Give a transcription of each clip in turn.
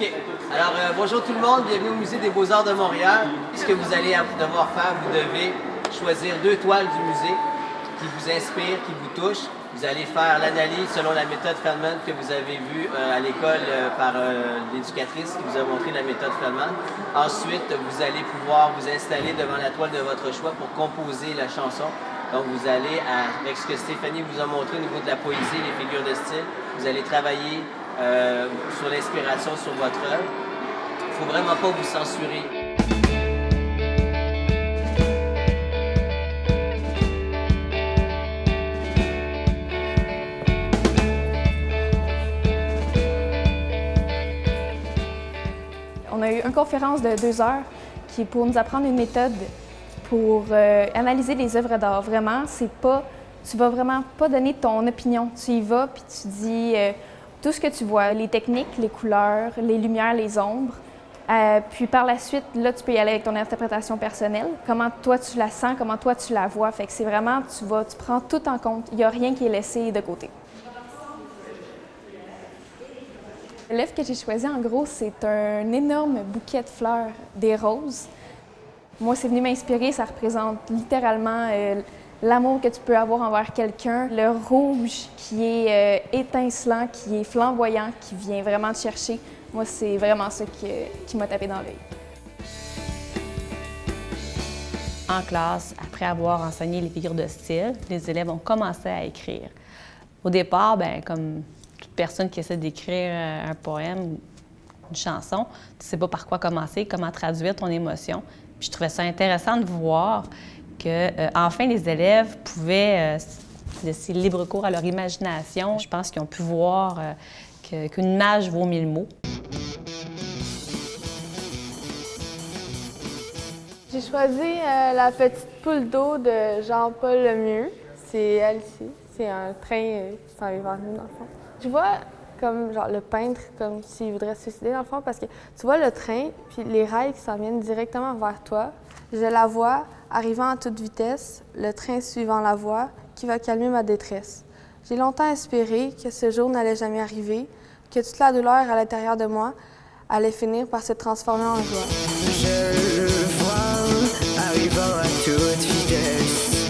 OK. Alors, bonjour tout le monde, bienvenue au Musée des Beaux-Arts de Montréal. Ce que vous allez devoir faire, vous devez choisir 2 toiles du musée qui vous inspirent, qui vous touchent. Vous allez faire l'analyse selon la méthode Feldman que vous avez vue à l'école par l'éducatrice qui vous a montré la méthode Feldman. Ensuite, vous allez pouvoir vous installer devant la toile de votre choix pour composer la chanson. Donc, vous allez, avec ce que Stéphanie vous a montré au niveau de la poésie, les figures de style, vous allez travailler sur l'inspiration sur votre œuvre. Il ne faut vraiment pas vous censurer. On a eu une conférence de 2 heures qui est pour nous apprendre une méthode pour analyser les œuvres d'art. Vraiment, tu vas vraiment pas donner ton opinion. Tu y vas puis tu dis tout ce que tu vois, les techniques, les couleurs, les lumières, les ombres. Puis par la suite, là, tu peux y aller avec ton interprétation personnelle. Comment toi tu la sens, comment toi tu la vois. Fait que c'est vraiment, tu prends tout en compte. Il n'y a rien qui est laissé de côté. L'œuvre que j'ai choisi, en gros, c'est un énorme bouquet de fleurs, des roses. Moi, c'est venu m'inspirer, ça représente littéralement l'amour que tu peux avoir envers quelqu'un. Le rouge qui est étincelant, qui est flamboyant, qui vient vraiment te chercher. Moi, c'est vraiment ça qui m'a tapé dans l'œil. En classe, après avoir enseigné les figures de style, les élèves ont commencé à écrire. Au départ, bien, comme toute personne qui essaie d'écrire un poème, une chanson, tu ne sais pas par quoi commencer, comment traduire ton émotion. Puis je trouvais ça intéressant de voir qu'enfin les élèves pouvaient laisser libre cours à leur imagination. Je pense qu'ils ont pu voir qu'une image vaut 1000 mots. J'ai choisi La petite poule d'eau de Jean-Paul Lemieux. C'est elle ici. C'est un train qui s'en vient vers nous, dans le fond. Je vois comme genre le peintre, comme s'il voudrait se suicider, dans le fond, parce que tu vois le train, puis les rails qui s'en viennent directement vers toi. Je la vois arrivant à toute vitesse, le train suivant la voie, qui va calmer ma détresse. J'ai longtemps espéré que ce jour n'allait jamais arriver, que toute la douleur à l'intérieur de moi allait finir par se transformer en joie. Je le vois arrivant à toute vitesse,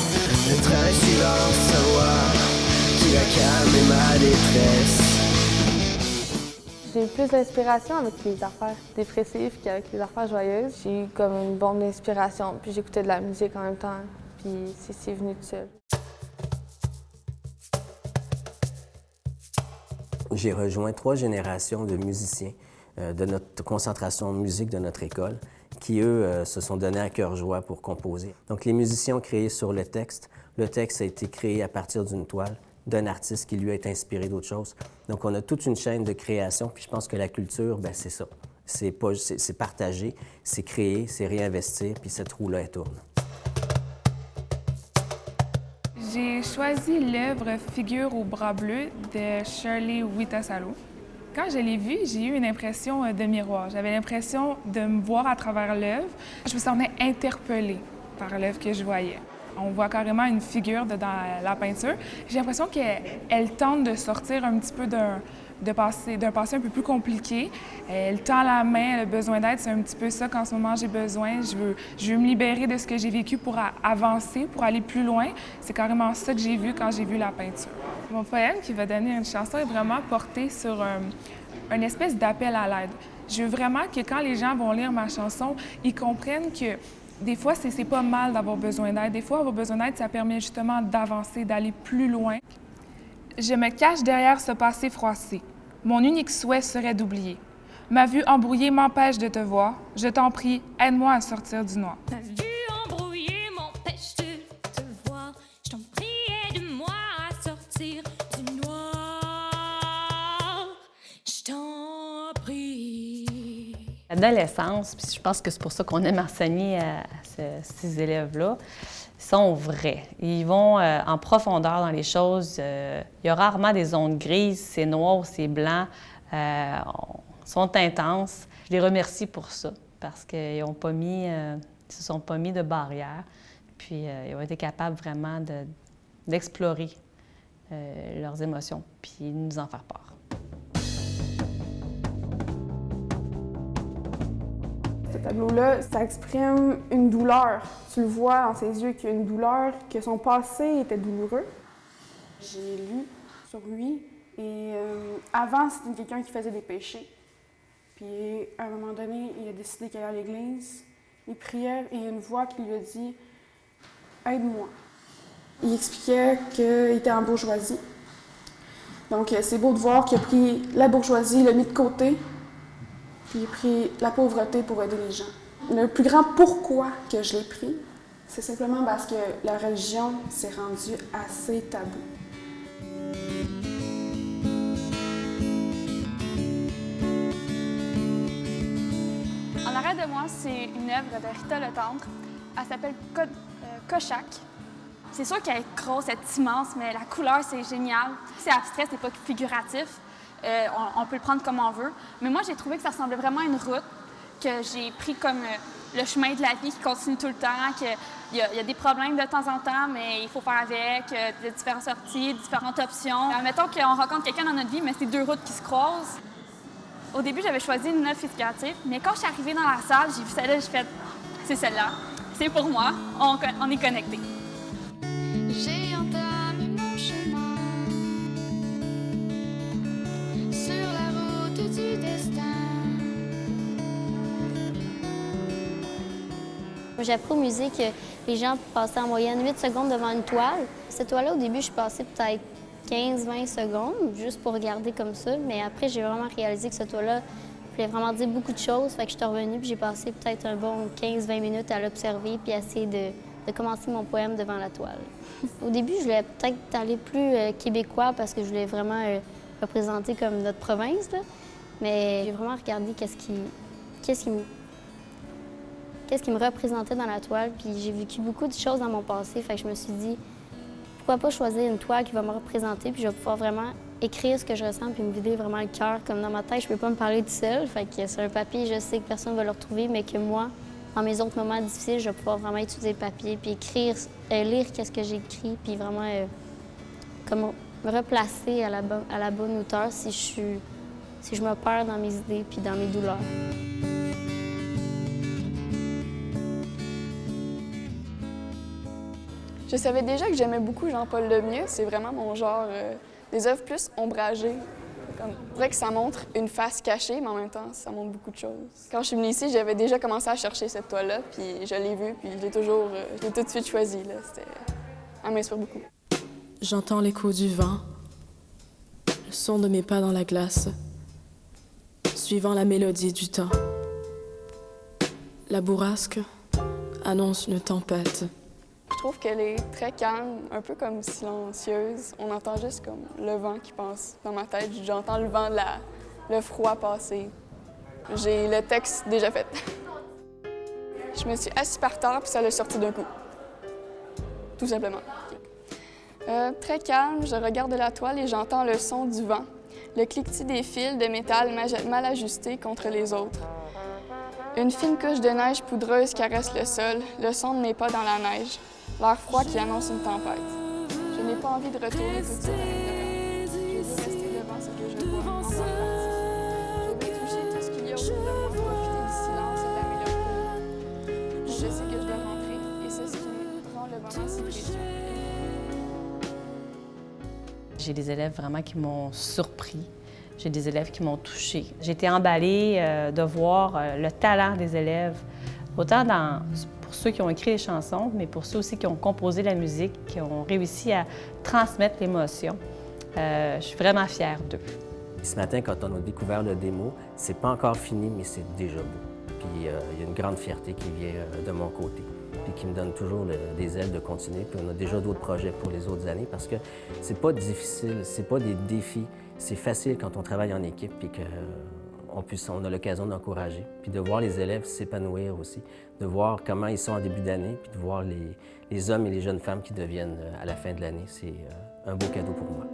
le train suivant sa voie, qui va calmer ma détresse. J'ai plus d'inspiration avec les affaires dépressives qu'avec les affaires joyeuses. J'ai eu comme une bombe d'inspiration, puis j'écoutais de la musique en même temps, puis c'est venu tout seul. J'ai rejoint 3 générations de musiciens de notre concentration musique de notre école qui, eux, se sont donnés à cœur joie pour composer. Donc, les musiciens ont créé sur le texte. Le texte a été créé à partir d'une toile d'un artiste qui lui a été inspiré d'autre chose. Donc, on a toute une chaîne de création, puis je pense que la culture, bien, c'est ça. C'est partager, c'est créer, c'est réinvestir, puis cette roue-là, elle tourne. J'ai choisi l'œuvre Figure au bras bleu de Shirley Witasalo. Quand je l'ai vue, j'ai eu une impression de miroir. J'avais l'impression de me voir à travers l'œuvre. Je me sentais interpellée par l'œuvre que je voyais. On voit carrément une figure dans la peinture. J'ai l'impression qu'elle tente de sortir un petit peu d'un passé un peu plus compliqué. Elle tend la main, elle a besoin d'aide. C'est un petit peu ça qu'en ce moment j'ai besoin. Je veux me libérer de ce que j'ai vécu pour avancer, pour aller plus loin. C'est carrément ça que j'ai vu quand j'ai vu la peinture. Mon poème qui va donner une chanson est vraiment porté sur une espèce d'appel à l'aide. Je veux vraiment que quand les gens vont lire ma chanson, ils comprennent que des fois, c'est pas mal d'avoir besoin d'aide. Des fois, avoir besoin d'aide, ça permet justement d'avancer, d'aller plus loin. Je me cache derrière ce passé froissé. Mon unique souhait serait d'oublier. Ma vue embrouillée m'empêche de te voir. Je t'en prie, aide-moi à sortir du noir. Ma vue embrouillée m'empêche de te voir. Je t'en prie, aide-moi à sortir du noir. Je t'en prie. L'adolescence, puis je pense que c'est pour ça qu'on aime enseigner à ces élèves-là, sont vrais. Ils vont en profondeur dans les choses. Il y a rarement des zones grises, c'est noir, c'est blanc, sont intenses. Je les remercie pour ça, parce qu'ils se sont pas mis de barrières, puis ils ont été capables vraiment d'explorer leurs émotions, puis nous en faire part. tableau-là, ça exprime une douleur. Tu le vois dans ses yeux qu'il y a une douleur, que son passé était douloureux. J'ai lu sur lui et avant, c'était quelqu'un qui faisait des péchés. Puis à un moment donné, il a décidé qu'il allait à l'église, il priait et il y a une voix qui lui a dit « Aide-moi ». Il expliquait qu'il était en bourgeoisie. Donc c'est beau de voir qu'il a pris la bourgeoisie, l'a mis de côté, puis il a pris la pauvreté pour aider les gens. Le plus grand pourquoi que je l'ai pris, c'est simplement parce que la religion s'est rendue assez taboue. En arrière de moi, c'est une œuvre de Rita Le Tendre. Elle s'appelle Cochac. C'est sûr qu'elle est grosse, elle est immense, mais la couleur, c'est génial. C'est abstrait, c'est pas figuratif. On peut le prendre comme on veut. Mais moi, j'ai trouvé que ça ressemblait vraiment à une route que j'ai pris comme le chemin de la vie qui continue tout le temps, qu'il y a des problèmes de temps en temps, mais il faut faire avec, de différentes sorties, différentes options. Mettons qu'on rencontre quelqu'un dans notre vie, mais c'est deux routes qui se croisent. Au début, j'avais choisi une œuvre figurative, mais quand je suis arrivée dans la salle, j'ai vu celle-là, j'ai fait « c'est celle-là, c'est pour moi, on est connectés ». J'ai entamé mon chemin sur la route du destin. J'ai appris au musée que les gens passaient en moyenne 8 secondes devant une toile. Cette toile-là, au début, je passais peut-être 15-20 secondes, juste pour regarder comme ça. Mais après, j'ai vraiment réalisé que cette toile-là voulait vraiment dire beaucoup de choses. Fait que je suis revenue puis j'ai passé peut-être un bon 15-20 minutes à l'observer puis à essayer de commencer mon poème devant la toile. Au début, je voulais peut-être aller plus québécois parce que je voulais vraiment représenter comme notre province. Là. Mais j'ai vraiment regardé qu'est-ce qui me représentait dans la toile. Puis j'ai vécu beaucoup de choses dans mon passé. Fait que je me suis dit, pourquoi pas choisir une toile qui va me représenter puis je vais pouvoir vraiment écrire ce que je ressens puis me vider vraiment le cœur. Comme dans ma tête, je peux pas me parler tout seul. Fait que sur un papier, je sais que personne ne va le retrouver, mais que moi, dans mes autres moments difficiles, je vais pouvoir vraiment utiliser le papier puis écrire, lire qu'est-ce que j'ai écrit puis vraiment comme me replacer à la bonne hauteur si je me perds dans mes idées puis dans mes douleurs. Je savais déjà que j'aimais beaucoup Jean-Paul Lemieux. C'est vraiment mon genre, des œuvres plus ombragées. C'est vrai que ça montre une face cachée, mais en même temps, ça montre beaucoup de choses. Quand je suis venue ici, j'avais déjà commencé à chercher cette toile-là, puis je l'ai vue, puis je l'ai tout de suite choisie. Elle m'inspire beaucoup. J'entends l'écho du vent, le son de mes pas dans la glace, suivant la mélodie du temps. La bourrasque annonce une tempête. Je trouve qu'elle est très calme, un peu comme silencieuse. On entend juste comme le vent qui passe dans ma tête. J'entends le vent, le froid passer. J'ai le texte déjà fait. Je me suis assise par terre puis ça l'a sorti d'un coup. Tout simplement. Très calme, je regarde la toile et j'entends le son du vent. Le cliquetis des fils de métal mal ajustés contre les autres. Une fine couche de neige poudreuse caresse le sol. Le son de mes pas dans la neige. L'air froid qui annonce une tempête. Je n'ai pas envie de retourner tout de suite à l'intérieur. Je veux rester devant ce que je vois en grande partie. Je veux toucher tout ce qu'il y a autour de moi, profiter du silence et de la mélancolie. Je sais que je dois rentrer et c'est ce qui rend le moment si précieux. J'ai des élèves vraiment qui m'ont surpris. J'ai des élèves qui m'ont touchée. J'ai été emballée de voir le talent des élèves, autant pour ceux qui ont écrit les chansons, mais pour ceux aussi qui ont composé la musique, qui ont réussi à transmettre l'émotion. Je suis vraiment fière d'eux. Ce matin, quand on a découvert le démo, c'est pas encore fini, mais c'est déjà beau. Puis il y a une grande fierté qui vient de mon côté, puis qui me donne toujours des ailes de continuer. Puis on a déjà d'autres projets pour les autres années parce que c'est pas difficile, c'est pas des défis. C'est facile quand on travaille en équipe et qu'on a l'occasion d'encourager. Puis de voir les élèves s'épanouir aussi, de voir comment ils sont en début d'année, puis de voir les hommes et les jeunes femmes qui deviennent à la fin de l'année, c'est un beau cadeau pour moi.